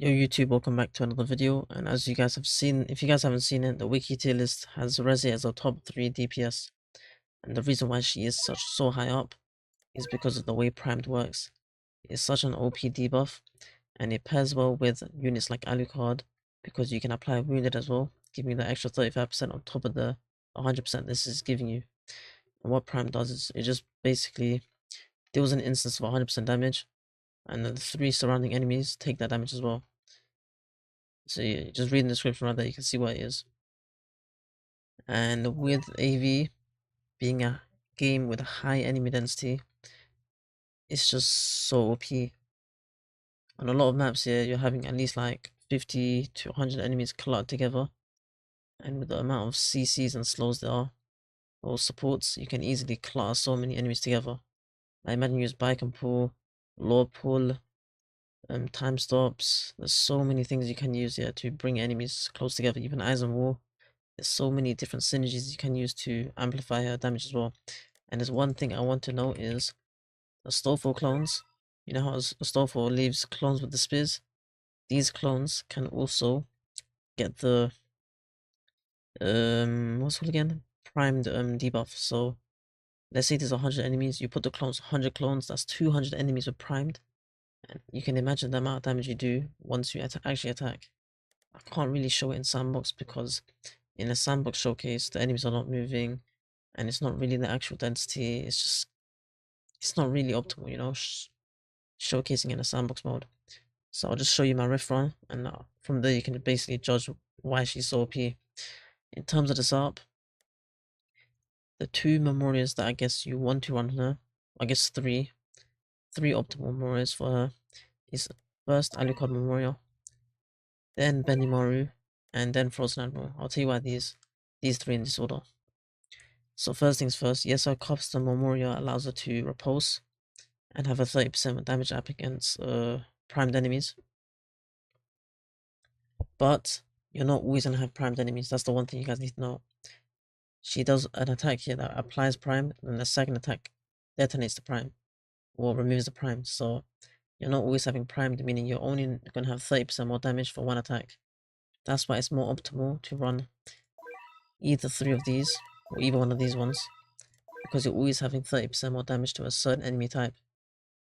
Yo YouTube, welcome back to another video. And as you guys have seen, if you guys haven't seen it, the wiki tier list has Reze as a top 3 DPS. And the reason why she is so high up is because of the way primed works. It's such an OP debuff, and it pairs well with units like Alucard because you can apply wounded as well, giving you the extra 35% on top of the 100% this is giving you. And what prime does is it just basically deals an instance of 100% damage, and the 3 surrounding enemies take that damage as well. So you just read the description right there, you can see what it is. And with AV being a game with a high enemy density, it's just so OP. On a lot of maps here, you're having at least like 50 to 100 enemies cluttered together. And with the amount of CCs and slows there are, or supports, you can easily clutter so many enemies together. I imagine you use bike and pull, law pull, time stops. There's so many things you can use here to bring enemies close together, even eyes on wall. There's so many different synergies you can use to amplify her damage as well. And there's one thing I want to know is the Stofo clones. You know how Stofo leaves clones with the spears? These clones can also get the what's it called again? Primed debuff. So let's say there's 100 enemies, you put the clones 100 clones, that's 200 enemies with primed. And you can imagine the amount of damage you do once you actually attack. I can't really show it in sandbox because in a sandbox showcase the enemies are not moving and it's not really the actual density. It's not really optimal, you know, showcasing in a sandbox mode. So I'll just show you my rift run, and from there you can basically judge why she's so OP. In terms of the setup, the 2 memorias that I guess you want to run her, I guess three optimal memorias for her is first Alucard Memorial, then Benimaru, and then Frozen Admiral. I'll tell you why these 3 in this order. So first things first, yes, our custom Memoria allows her to repulse and have a 30% damage up against primed enemies. But you're not always gonna have primed enemies. That's the one thing you guys need to know. She does an attack here that applies prime, and the second attack detonates the prime or removes the prime. So you're not always having primed, meaning you're only gonna have 30% more damage for one attack. That's why it's more optimal to run either 3 of these or either one of these ones, because you're always having 30% more damage to a certain enemy type.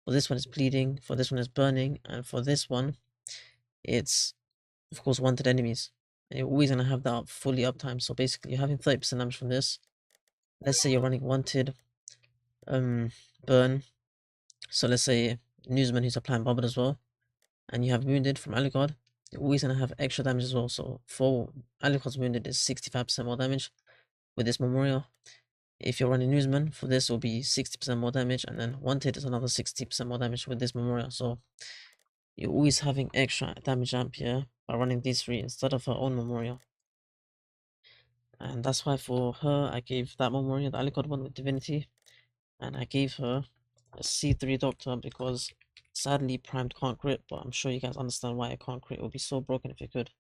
For this one, it's bleeding, for this one, it's burning, and for this one, it's, of course, wanted enemies. And you're always going to have that fully uptime. So basically, you're having 30% damage from this. Let's say you're running wanted, burn. So let's say Newsman who's applying bubble as well, and you have wounded from Alucard. You're always going to have extra damage as well. So for Alucard's wounded is 65% more damage with this Memorial. If you're running Newsman, for this will be 60% more damage, and then Wanted is another 60% more damage with this Memorial. So you're always having extra damage amp here by running these 3 instead of her own Memorial. And that's why for her, I gave that Memorial, the Alucard one with Divinity, and I gave her a C3 Doctor because sadly Primed can't crit, but I'm sure you guys understand why it can't crit. It would be so broken if it could.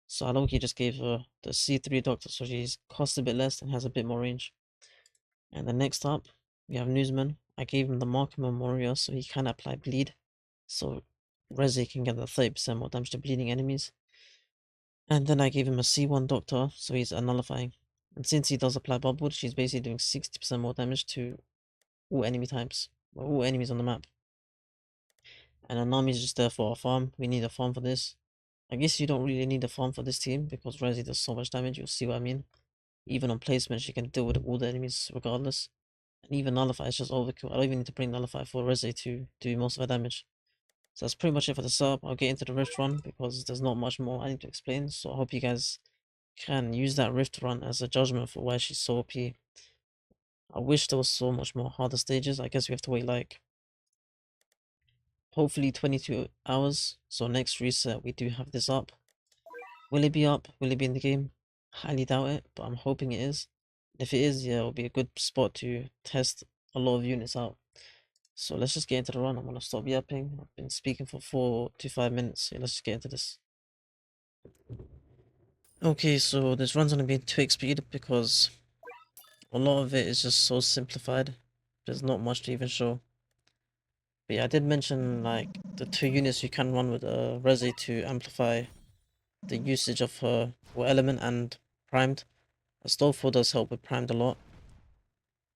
So I low-key just gave her the C3 Doctor so she's cost a bit less and has a bit more range. And then next up, we have Newsman. I gave him the Mark Memorial so he can apply bleed. So Rezi can get the 30% more damage to bleeding enemies. And then I gave him a C1 Doctor, so he's a nullifying. And since he does apply Bubble, she's basically doing 60% more damage to all enemy types, or all enemies on the map. And Anami is just there for a farm. We need a farm for this. I guess you don't really need a farm for this team because Rezi does so much damage, you'll see what I mean. Even on placement, she can deal with all the enemies regardless. And even Nullify is just overkill. I don't even need to bring Nullify for Reze to do most of her damage. So that's pretty much it for the setup. I'll get into the Rift run because there's not much more I need to explain. So I hope you guys can use that Rift run as a judgment for why she's so OP. I wish there was so much more harder stages. I guess we have to wait like hopefully 22 hours. So next reset we do have this up. Will it be up? Will it be in the game? Highly doubt it, but I'm hoping it is. If it is, yeah, it'll be a good spot to test a lot of units out. So let's just get into the run. I'm gonna stop yapping. I've been speaking for 4 to 5 minutes. So let's just get into this. Okay, so this run's gonna be 2x speed because a lot of it is just so simplified. There's not much to even show. But yeah, I did mention like the 2 units you can run with Resi to amplify the usage of her element and primed. Astolfo does help with primed a lot.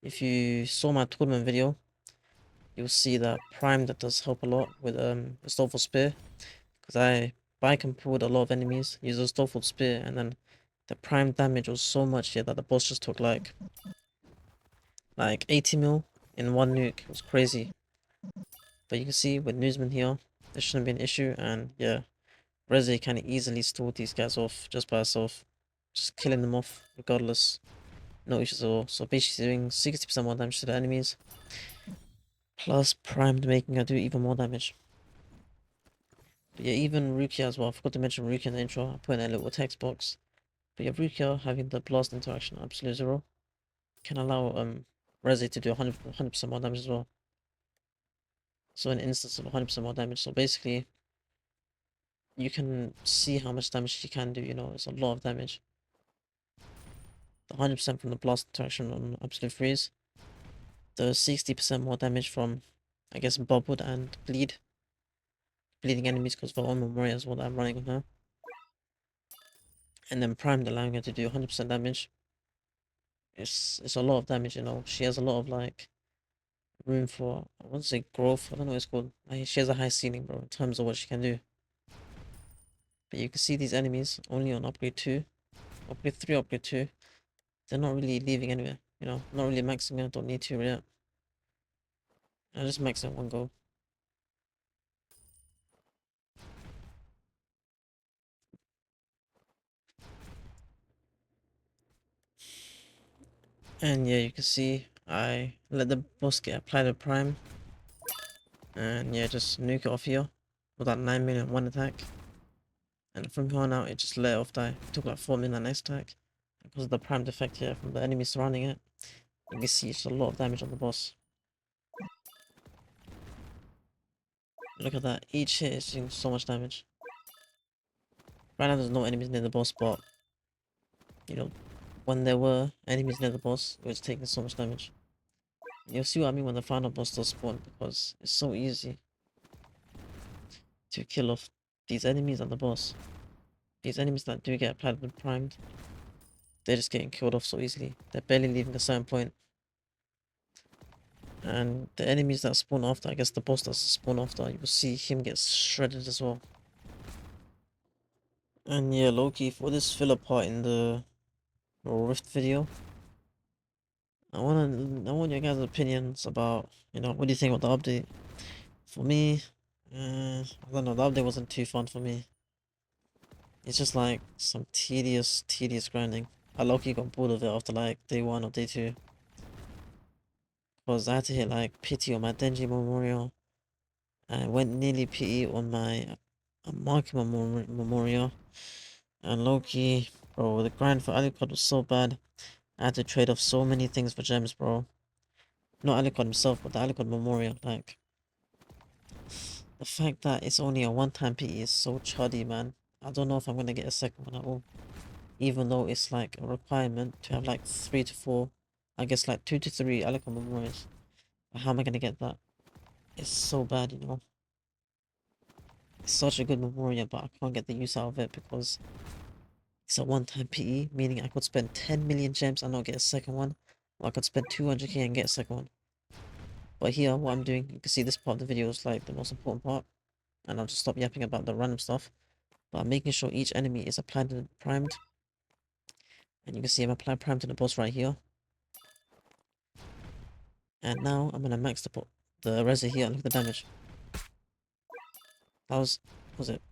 If you saw my tournament video, you'll see that primed does help a lot with Astolfo spear, because I bike and pulled a lot of enemies, use Astolfo spear, and then the prime damage was so much here that the boss just took like 80 mil in one nuke. It was crazy. But you can see with Newsman here, there shouldn't be an issue, and yeah, Reze can easily stall these guys off just by herself, just killing them off regardless, no issues at all. So basically doing 60% more damage to the enemies, plus primed making her do even more damage. But yeah, even Rukia as well, I forgot to mention Rukia in the intro, I put in a little text box. But yeah, Rukia having the blast interaction absolute zero can allow Reze to do 100% more damage as well. So an instance of 100% more damage. So basically, you can see how much damage she can do, you know, it's a lot of damage. The 100% from the blast interaction on absolute freeze. The 60% more damage from, I guess, bubbled and bleeding enemies because of her own memoria as well that I'm running on her. And then primed allowing her to do 100% damage. It's a lot of damage, you know. She has a lot of like room for, I want to say growth, I don't know what it's called. Like, she has a high ceiling, bro, in terms of what she can do. But you can see these enemies only on upgrade 2, upgrade 3, upgrade 2. They're not really leaving anywhere, you know, not really maxing out, don't need to yet. I just max in one go. And yeah, you can see I let the boss get applied a prime. And yeah, just nuke it off here with that 9 million one attack. And from here on out, it just let it off die. It took like 4 million next attack. Because of the primed effect here from the enemies surrounding it. You can see it's a lot of damage on the boss. Look at that, each hit is doing so much damage. Right now there's no enemies near the boss, but you know, when there were enemies near the boss, it was taking so much damage. You'll see what I mean when the final boss does spawn, because it's so easy to kill off these enemies and the boss. These enemies that do get applied with primed, they're just getting killed off so easily. They're barely leaving a certain point. And the enemies that spawn after, I guess the boss that spawn after, you will see him get shredded as well. And yeah, Loki, for this filler part in the Rift video, I want your guys' opinions about, you know, what do you think about the update? For me, I don't know, the update wasn't too fun for me. It's just like some tedious grinding. I low-key got bored of it after like day 1 or day 2. Because I had to hit like pity on my Denji Memorial. I went nearly pity on my Marky Memorial. And low-key, bro, the grind for Alucard was so bad. I had to trade off so many things for gems, bro. Not Alucard himself, but the Alucard Memorial. Like, the fact that it's only a one-time PE is so chuddy, man. I don't know if I'm gonna get a second one at all. Even though it's like a requirement to have like 3 to 4, I guess like 2 to 3 Alucard Memorials. But how am I gonna get that? It's so bad, you know. It's such a good Memorial, but I can't get the use out of it because it's a one-time PE, meaning I could spend 10 million gems and not get a second one. Or I could spend 200k and get a second one. But here, what I'm doing, you can see this part of the video is like the most important part. And I'll just stop yapping about the random stuff. But I'm making sure each enemy is applied and primed. And you can see I'm applying prime to the boss right here. And now I'm gonna max the Rezi here and look at the damage. That was it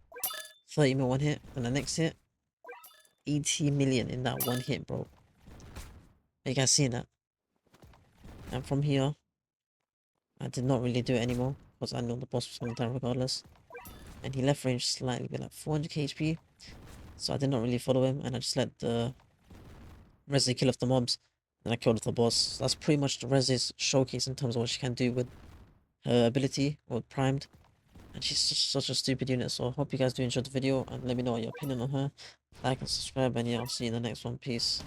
30 mil one hit, and the next hit 80 million in that one hit, bro. Are you guys seeing that? And from here, I did not really do it anymore because I know the boss was gonna die regardless. And he left range slightly with like 400k HP. So I did not really follow him and I just let the Rezi kill off the mobs. And I killed off the boss. That's pretty much the Rezi's showcase in terms of what she can do with her ability or primed. And she's just such a stupid unit. So I hope you guys do enjoy the video and let me know your opinion on her. Like and subscribe, and yeah, I'll see you in the next one. Peace.